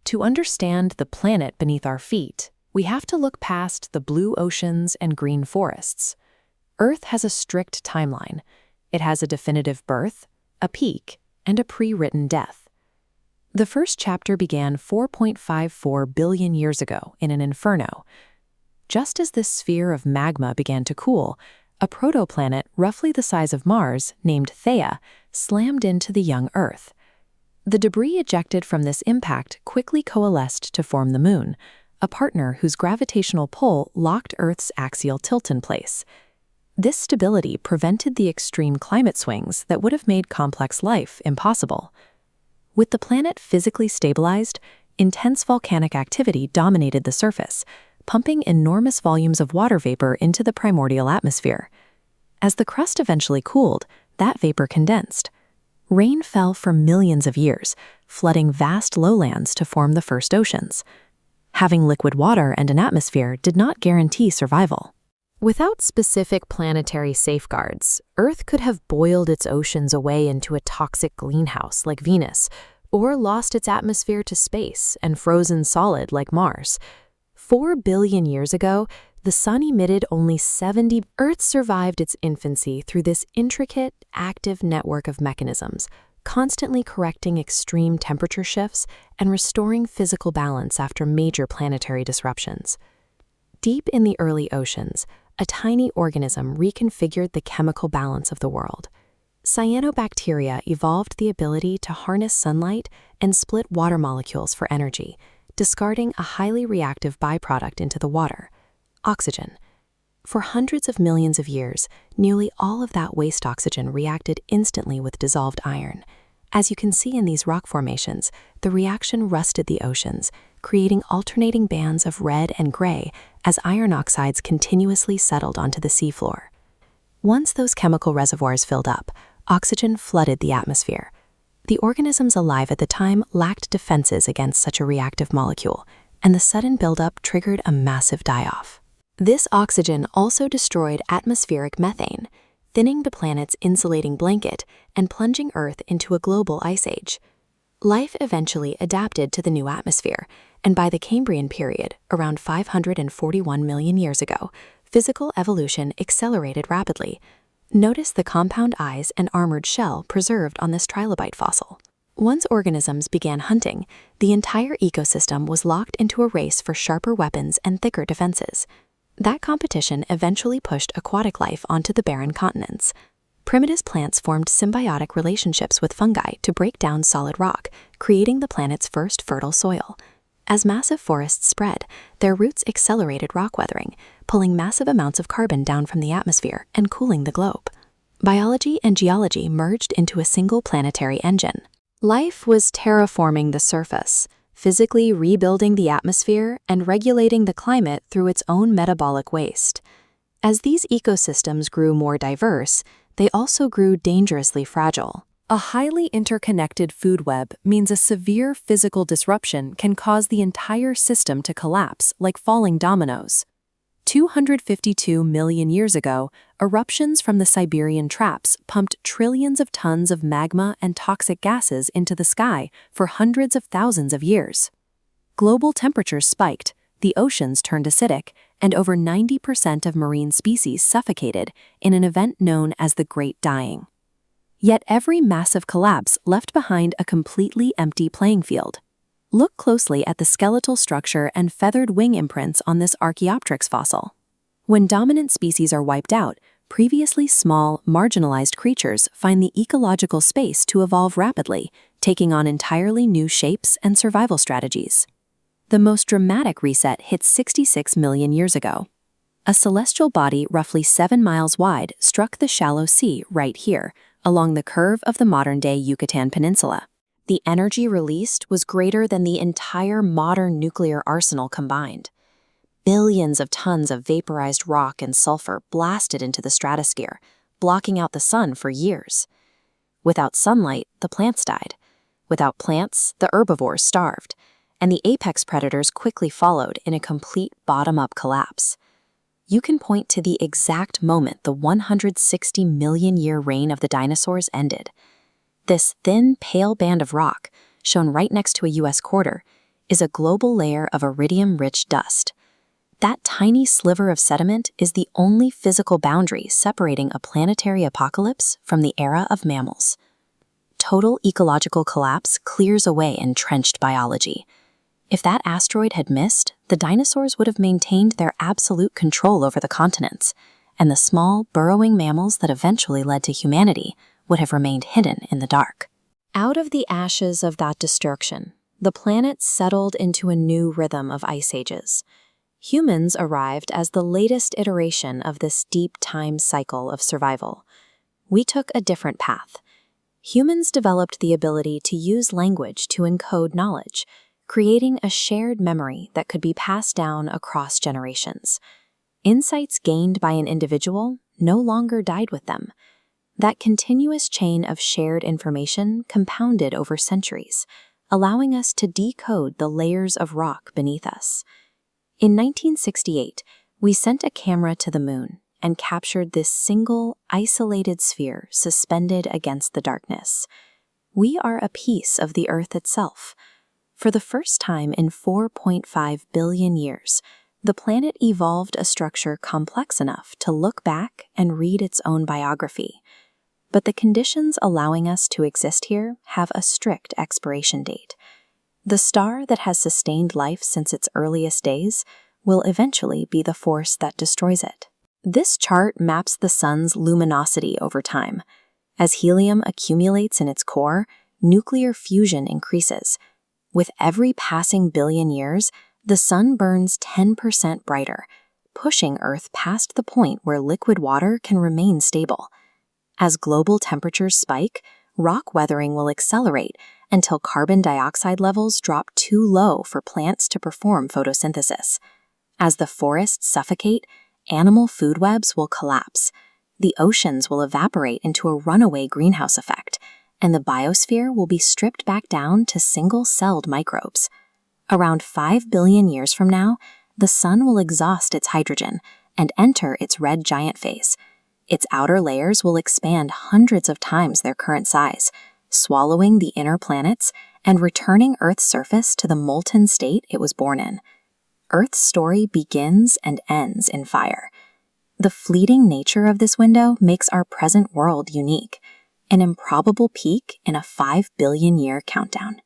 To understand the planet beneath our feet, we have to look past the blue oceans and green forests. Earth has a strict timeline. It has a definitive birth, a peak, and a pre-written death. The first chapter began 4.54 billion years ago in an inferno. Just as this sphere of magma began to cool, a protoplanet roughly the size of Mars, named Theia, slammed into the young Earth. The debris ejected from this impact quickly coalesced to form the Moon, a partner whose gravitational pull locked Earth's axial tilt in place. This stability prevented the extreme climate swings that would have made complex life impossible. With the planet physically stabilized, intense volcanic activity dominated the surface, pumping enormous volumes of water vapor into the primordial atmosphere. As the crust eventually cooled, that vapor condensed. Rain fell for millions of years, flooding vast lowlands to form the first oceans. Having liquid water and an atmosphere did not guarantee survival. Without specific planetary safeguards, Earth could have boiled its oceans away into a toxic greenhouse like Venus, or lost its atmosphere to space and frozen solid like Mars. 4 billion years ago, the Sun emitted only 70. Earth survived its infancy through this intricate, active network of mechanisms, constantly correcting extreme temperature shifts and restoring physical balance after major planetary disruptions. Deep in the early oceans, a tiny organism reconfigured the chemical balance of the world. Cyanobacteria evolved the ability to harness sunlight and split water molecules for energy, discarding a highly reactive byproduct into the water, oxygen. For hundreds of millions of years, nearly all of that waste oxygen reacted instantly with dissolved iron. As you can see in these rock formations, the reaction rusted the oceans, creating alternating bands of red and gray as iron oxides continuously settled onto the seafloor. Once those chemical reservoirs filled up, oxygen flooded the atmosphere. The organisms alive at the time lacked defenses against such a reactive molecule, and the sudden buildup triggered a massive die-off. This oxygen also destroyed atmospheric methane, thinning the planet's insulating blanket and plunging Earth into a global ice age. Life eventually adapted to the new atmosphere, and by the Cambrian period, around 541 million years ago, physical evolution accelerated rapidly. Notice the compound eyes and armored shell preserved on this trilobite fossil. Once organisms began hunting, the entire ecosystem was locked into a race for sharper weapons and thicker defenses. That competition eventually pushed aquatic life onto the barren continents. Primitive plants formed symbiotic relationships with fungi to break down solid rock, creating the planet's first fertile soil. As massive forests spread, their roots accelerated rock weathering, pulling massive amounts of carbon down from the atmosphere and cooling the globe. Biology and geology merged into a single planetary engine. Life was terraforming the surface, physically rebuilding the atmosphere and regulating the climate through its own metabolic waste. As these ecosystems grew more diverse, they also grew dangerously fragile. A highly interconnected food web means a severe physical disruption can cause the entire system to collapse like falling dominoes. 252 million years ago, eruptions from the Siberian traps pumped trillions of tons of magma and toxic gases into the sky for hundreds of thousands of years. Global temperatures spiked, the oceans turned acidic, and over 90% of marine species suffocated in an event known as the Great Dying. Yet every massive collapse left behind a completely empty playing field. Look closely at the skeletal structure and feathered wing imprints on this Archaeopteryx fossil. When dominant species are wiped out, previously small, marginalized creatures find the ecological space to evolve rapidly, taking on entirely new shapes and survival strategies. The most dramatic reset hit 66 million years ago. A celestial body roughly 7 miles wide struck the shallow sea right here, along the curve of the modern-day Yucatan Peninsula. The energy released was greater than the entire modern nuclear arsenal combined. Billions of tons of vaporized rock and sulfur blasted into the stratosphere, blocking out the sun for years. Without sunlight, the plants died. Without plants, the herbivores starved, and the apex predators quickly followed in a complete bottom-up collapse. You can point to the exact moment the 160 million-year reign of the dinosaurs ended. This thin, pale band of rock, shown right next to a U.S. quarter, is a global layer of iridium-rich dust. That tiny sliver of sediment is the only physical boundary separating a planetary apocalypse from the era of mammals. Total ecological collapse clears away entrenched biology. If that asteroid had missed, the dinosaurs would have maintained their absolute control over the continents, and the small, burrowing mammals that eventually led to humanity would have remained hidden in the dark. Out of the ashes of that destruction, the planet settled into a new rhythm of ice ages. Humans arrived as the latest iteration of this deep time cycle of survival. We took a different path. Humans developed the ability to use language to encode knowledge, creating a shared memory that could be passed down across generations. Insights gained by an individual no longer died with them. That continuous chain of shared information compounded over centuries, allowing us to decode the layers of rock beneath us. In 1968, we sent a camera to the moon and captured this single, isolated sphere suspended against the darkness. We are a piece of the Earth itself. For the first time in 4.5 billion years, the planet evolved a structure complex enough to look back and read its own biography. But the conditions allowing us to exist here have a strict expiration date. The star that has sustained life since its earliest days will eventually be the force that destroys it. This chart maps the sun's luminosity over time. As helium accumulates in its core, nuclear fusion increases. With every passing billion years, the sun burns 10% brighter, pushing Earth past the point where liquid water can remain stable. As global temperatures spike, rock weathering will accelerate until carbon dioxide levels drop too low for plants to perform photosynthesis. As the forests suffocate, animal food webs will collapse. The oceans will evaporate into a runaway greenhouse effect, and the biosphere will be stripped back down to single-celled microbes. Around 5 billion years from now, the sun will exhaust its hydrogen and enter its red giant phase. Its outer layers will expand hundreds of times their current size, swallowing the inner planets and returning Earth's surface to the molten state it was born in. Earth's story begins and ends in fire. The fleeting nature of this window makes our present world unique, an improbable peak in a 5 billion year countdown.